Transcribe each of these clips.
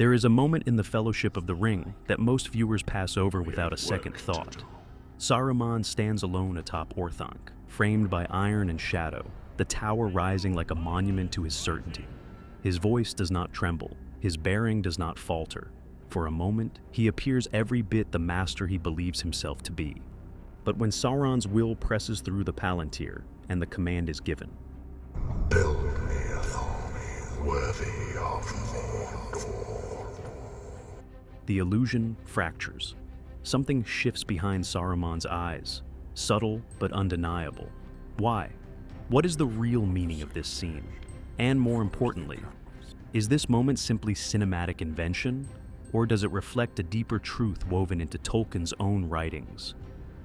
There is a moment in the Fellowship of the Ring that most viewers pass over without a second thought. Saruman stands alone atop Orthanc, framed by iron and shadow, the tower rising like a monument to his certainty. His voice does not tremble, his bearing does not falter. For a moment, he appears every bit the master he believes himself to be. But when Sauron's will presses through the Palantír, and the command is given, "Build me an army worthy of Mordor," the illusion fractures. Something shifts behind Saruman's eyes, subtle but undeniable. Why? What is the real meaning of this scene? And more importantly, is this moment simply cinematic invention, or does it reflect a deeper truth woven into Tolkien's own writings?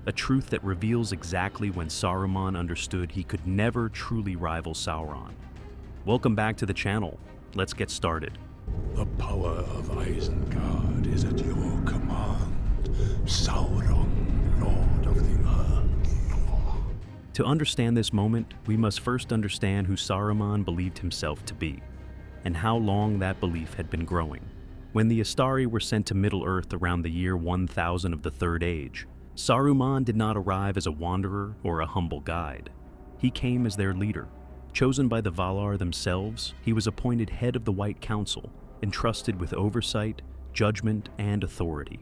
A truth that reveals exactly when Saruman understood he could never truly rival Sauron. Welcome back to the channel. Let's get started. "The power of Isengard is at your command, Sauron, Lord of the Earth." To understand this moment, we must first understand who Saruman believed himself to be, and how long that belief had been growing. When the Astari were sent to Middle-earth around the year 1000 of the Third Age, Saruman did not arrive as a wanderer or a humble guide. He came as their leader. Chosen by the Valar themselves, he was appointed head of the White Council, entrusted with oversight, judgment, and authority.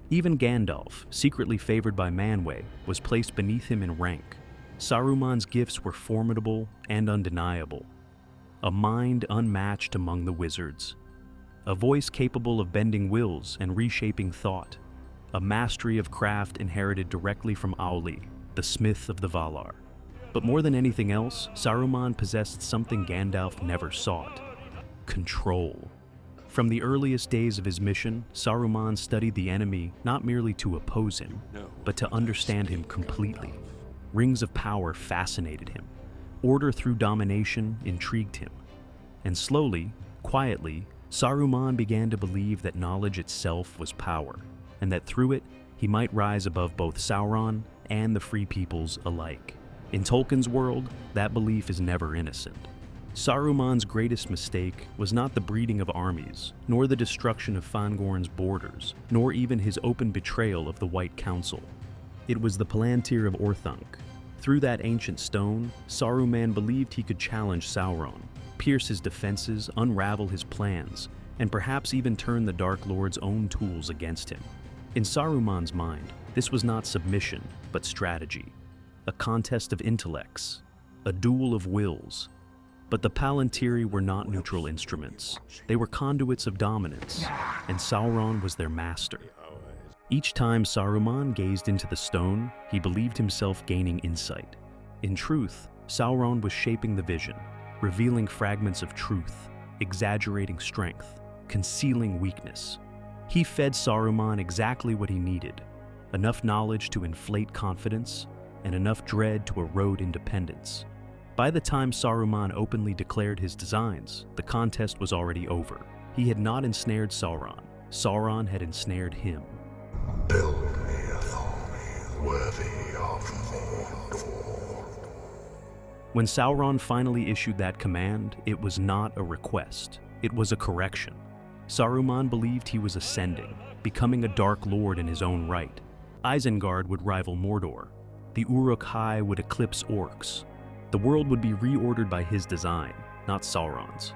Even Gandalf, secretly favored by Manwë, was placed beneath him in rank. Saruman's gifts were formidable and undeniable. A mind unmatched among the wizards. A voice capable of bending wills and reshaping thought. A mastery of craft inherited directly from Auli, the smith of the Valar. But more than anything else, Saruman possessed something Gandalf never sought: control. From the earliest days of his mission, Saruman studied the enemy not merely to oppose him, but to understand him completely. Rings of power fascinated him. Order through domination intrigued him. And slowly, quietly, Saruman began to believe that knowledge itself was power, and that through it, he might rise above both Sauron and the free peoples alike. In Tolkien's world, that belief is never innocent. Saruman's greatest mistake was not the breeding of armies, nor the destruction of Fangorn's borders, nor even his open betrayal of the White Council. It was the Palantír of Orthanc. Through that ancient stone, Saruman believed he could challenge Sauron, pierce his defenses, unravel his plans, and perhaps even turn the Dark Lord's own tools against him. In Saruman's mind, this was not submission, but strategy. A contest of intellects, a duel of wills. But the Palantíri were not neutral instruments. They were conduits of dominance, and Sauron was their master. Each time Saruman gazed into the stone, he believed himself gaining insight. In truth, Sauron was shaping the vision, revealing fragments of truth, exaggerating strength, concealing weakness. He fed Saruman exactly what he needed: enough knowledge to inflate confidence, and enough dread to erode independence. By the time Saruman openly declared his designs, the contest was already over. He had not ensnared Sauron. Sauron had ensnared him. "Build me an army worthy of Mordor." When Sauron finally issued that command, it was not a request. It was a correction. Saruman believed he was ascending, becoming a Dark Lord in his own right. Isengard would rival Mordor. The Uruk-hai would eclipse orcs. The world would be reordered by his design, not Sauron's.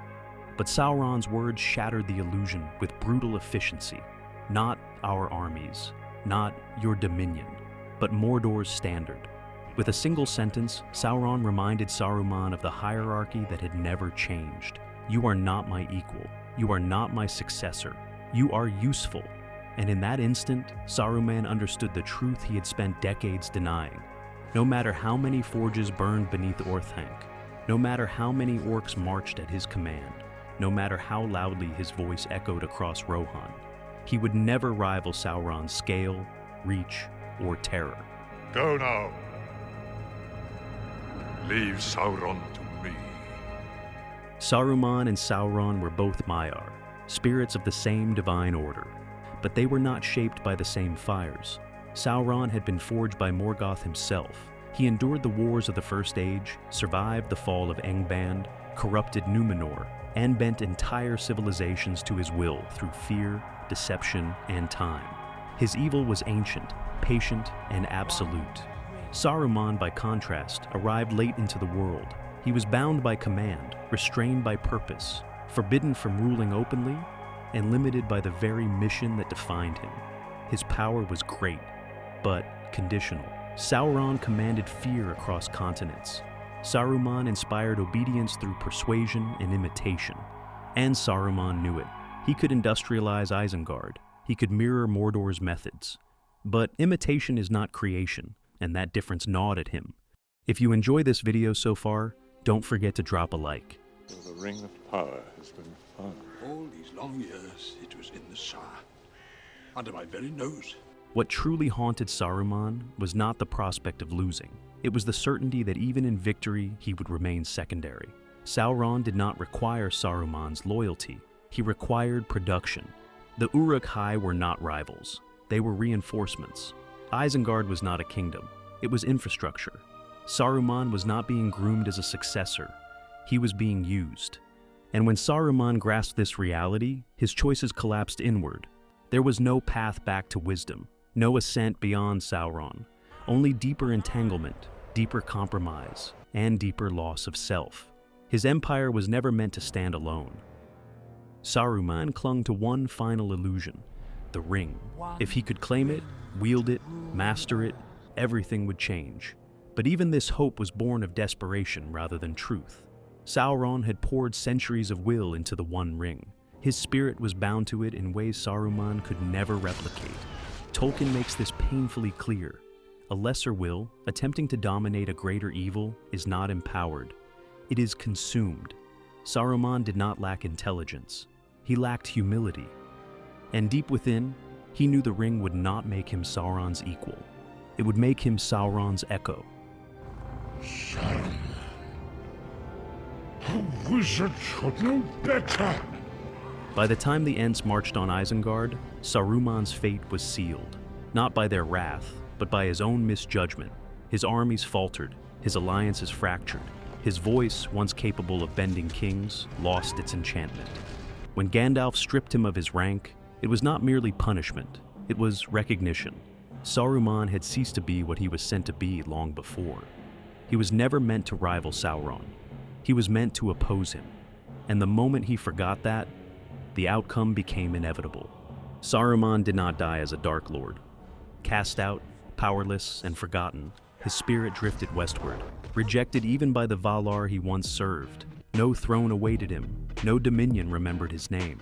But Sauron's words shattered the illusion with brutal efficiency. Not our armies, not your dominion, but Mordor's standard. With a single sentence, Sauron reminded Saruman of the hierarchy that had never changed. "You are not my equal. You are not my successor. You are useful." And in that instant, Saruman understood the truth he had spent decades denying. No matter how many forges burned beneath Orthanc, no matter how many orcs marched at his command, no matter how loudly his voice echoed across Rohan, he would never rival Sauron's scale, reach, or terror. "Go now. Leave Sauron to me." Saruman and Sauron were both Maiar, spirits of the same divine order, but they were not shaped by the same fires. Sauron had been forged by Morgoth himself. He endured the wars of the First Age, survived the fall of Angband, corrupted Numenor, and bent entire civilizations to his will through fear, deception, and time. His evil was ancient, patient, and absolute. Saruman, by contrast, arrived late into the world. He was bound by command, restrained by purpose, forbidden from ruling openly, and limited by the very mission that defined him. His power was great, but conditional. Sauron commanded fear across continents. Saruman inspired obedience through persuasion and imitation. And Saruman knew it. He could industrialize Isengard. He could mirror Mordor's methods. But imitation is not creation, and that difference gnawed at him. If you enjoy this video so far, don't forget to drop a like. So the ring of power has been found. All these long years, it was in the Shire, under my very nose. What truly haunted Saruman was not the prospect of losing. It was the certainty that even in victory, he would remain secondary. Sauron did not require Saruman's loyalty. He required production. The Uruk-hai were not rivals. They were reinforcements. Isengard was not a kingdom. It was infrastructure. Saruman was not being groomed as a successor. He was being used. And when Saruman grasped this reality, his choices collapsed inward. There was no path back to wisdom, no ascent beyond Sauron, only deeper entanglement, deeper compromise, and deeper loss of self. His empire was never meant to stand alone. Saruman clung to one final illusion, the ring. If he could claim it, wield it, master it, everything would change. But even this hope was born of desperation rather than truth. Sauron had poured centuries of will into the One Ring. His spirit was bound to it in ways Saruman could never replicate. Tolkien makes this painfully clear. A lesser will, attempting to dominate a greater evil, is not empowered. It is consumed. Saruman did not lack intelligence. He lacked humility. And deep within, he knew the ring would not make him Sauron's equal. It would make him Sauron's echo. Saruman. A wizard should know better. By the time the Ents marched on Isengard, Saruman's fate was sealed. Not by their wrath, but by his own misjudgment. His armies faltered, his alliances fractured. His voice, once capable of bending kings, lost its enchantment. When Gandalf stripped him of his rank, it was not merely punishment, it was recognition. Saruman had ceased to be what he was sent to be long before. He was never meant to rival Sauron. He was meant to oppose him. And the moment he forgot that, the outcome became inevitable. Saruman did not die as a Dark Lord. Cast out, powerless, and forgotten, his spirit drifted westward, rejected even by the Valar he once served. No throne awaited him, no dominion remembered his name.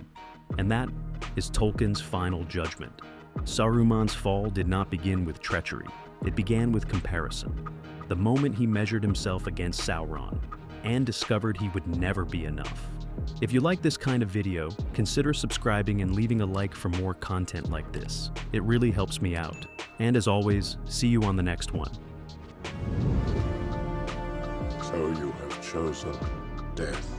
And that is Tolkien's final judgment. Saruman's fall did not begin with treachery. It began with comparison. The moment he measured himself against Sauron, and discovered he would never be enough. If you like this kind of video, consider subscribing and leaving a like for more content like this. It really helps me out. And as always, see you on the next one. So you have chosen death.